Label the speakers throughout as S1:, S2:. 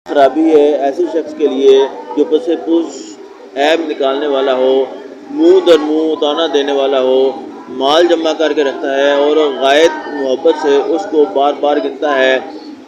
S1: خرابی ہے ایسے شخص کے لیے جو پس پوش عیب نکالنے والا ہو، منہ در منہ تانا دینے والا ہو، مال جمع کر کے رکھتا ہے اور غائب محبت سے اس کو بار بار گنتا ہے۔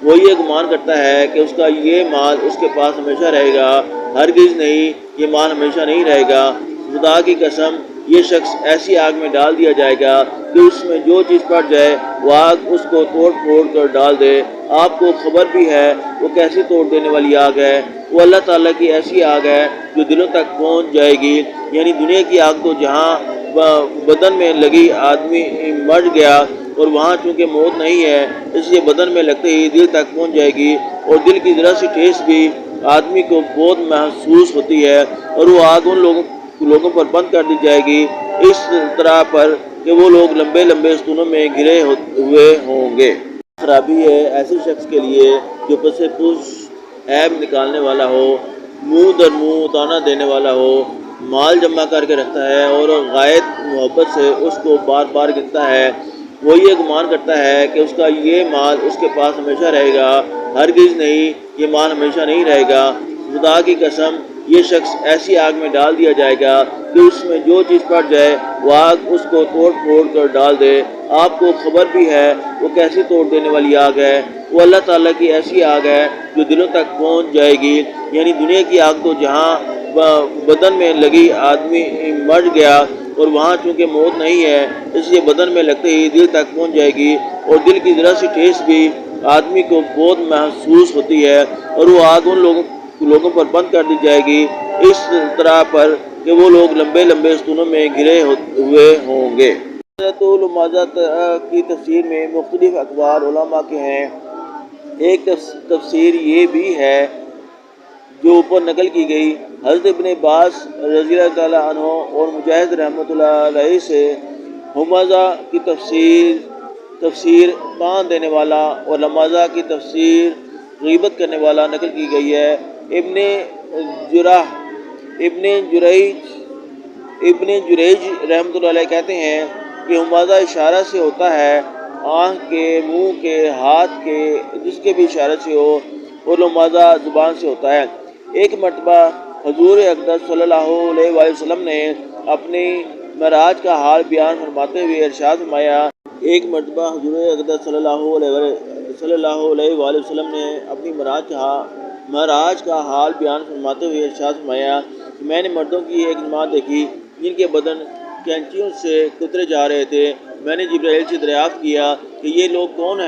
S1: وہ یہ گمان کرتا ہے کہ اس کا یہ مال اس کے پاس ہمیشہ رہے گا، ہرگز نہیں، یہ مال ہمیشہ نہیں رہے گا۔ خدا کی قسم، یہ شخص ایسی آگ میں ڈال دیا جائے گا کہ اس میں جو چیز پڑ جائے وہ آگ اس کو توڑ پھوڑ کر ڈال دے۔ آپ کو خبر بھی ہے وہ کیسی توڑ دینے والی آگ ہے۔ وہ اللہ تعالیٰ کی ایسی آگ ہے جو دلوں تک پہنچ جائے گی، یعنی دنیا کی آگ تو جہاں بدن میں لگی آدمی مر گیا، اور وہاں چونکہ موت نہیں ہے اس لیے بدن میں لگتے ہی دل تک پہنچ جائے گی، اور دل کی ذرا سی ٹھیس بھی آدمی کو بہت محسوس ہوتی ہے، اور وہ آگ ان لوگوں پر بند کر دی جائے گی اس طرح پر کہ وہ لوگ لمبے لمبے ستونوں میں گرے ہوئے ہوں گے۔ خرابی ہے ایسے شخص کے لیے جو پس پوش عیب نکالنے والا ہو، منہ در منہ تانا دینے والا ہو، مال جمع کر کے رکھتا ہے اور غائب محبت سے اس کو بار بار گنتا ہے۔ وہ یہ گمان کرتا ہے کہ اس کا یہ مال اس کے پاس ہمیشہ رہے گا، ہرگز نہیں، یہ مال ہمیشہ نہیں رہے گا۔ خدا کی قسم، یہ شخص ایسی آگ میں ڈال دیا جائے گا کہ اس میں جو چیز پڑ جائے وہ آگ اس کو توڑ پھوڑ کر ڈال دے۔ آپ کو خبر بھی ہے وہ کیسی توڑ دینے والی آگ ہے۔ وہ اللہ تعالیٰ کی ایسی آگ ہے جو دلوں تک پہنچ جائے گی، یعنی دنیا کی آگ تو جہاں بدن میں لگی آدمی مر گیا، اور وہاں چونکہ موت نہیں ہے اس لیے بدن میں لگتے ہی دل تک پہنچ جائے گی، اور دل کی ذرا سی ٹھیس بھی آدمی کو بہت محسوس ہوتی ہے، اور وہ آگ ان لوگوں پر بند کر دی جائے گی اس طرح پر کہ وہ لوگ لمبے لمبے ستونوں میں گرے ہوئے ہوں گے۔ حضرت الماذہ کی تفسیر میں مختلف اقوال علماء کے ہیں۔ ایک تفسیر یہ بھی ہے جو اوپر نقل کی گئی حضرت ابن عباس رضی اللہ تعالیٰ عنہ اور مجاہد رحمۃ اللہ علیہ سے، ہمزہ کی تفسیر تان دینے والا اور لمازہ کی تفسیر غیبت کرنے والا نقل کی گئی ہے۔ ابن جریج رحمۃ اللہ علیہ کہتے ہیں کہ ہمازہ اشارہ سے ہوتا ہے، آنکھ کے، منہ کے، ہاتھ کے، جس کے بھی اشارے سے ہو، اور لمازہ زبان سے ہوتا ہے۔ ایک مرتبہ حضور اقدس صلی اللہ علیہ وآلہ وسلم نے اپنی معراج کا حال بیان فرماتے ہوئے ارشاد فرمایا ایک مرتبہ حضور اقدس صلی اللہ علیہ وآلہ وسلم نے اپنی معراج کا حال بیان فرماتے ہوئے ارشاد فرمایا کہ میں نے مردوں کی ایک جماعت دیکھی جن کے بدن کینچیوں سے کترے جا رہے تھے۔ میں نے جبرائیل سے دریافت کیا کہ یہ لوگ کون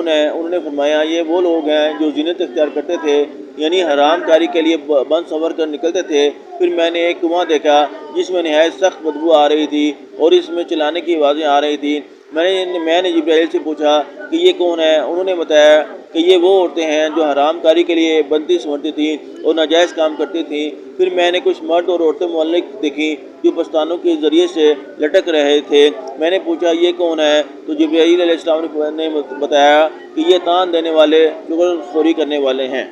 S1: ہیں؟ انہوں نے فرمایا یہ وہ لوگ ہیں جو زینت اختیار کرتے تھے، یعنی حرام کاری کے لیے بند سنور کر نکلتے تھے۔ پھر میں نے ایک کنواں دیکھا جس میں نہایت سخت بدبو آ رہی تھی اور اس میں چلانے کی آوازیں آ رہی تھیں۔ میں نے جبرائیل سے پوچھا کہ یہ کون ہے؟ انہوں نے بتایا کہ یہ وہ عورتیں ہیں جو حرام کاری کے لیے بنتی سنورتی تھیں اور ناجائز کام کرتی تھیں۔ پھر میں نے کچھ مرد اور عورتیں معلق دیکھیں جو پستانوں کے ذریعے سے لٹک رہے تھے۔ میں نے پوچھا یہ کون ہے؟ تو جبرائیل علیہ السلام نے بتایا کہ یہ تان دینے والے، چغل خوری کرنے والے ہیں۔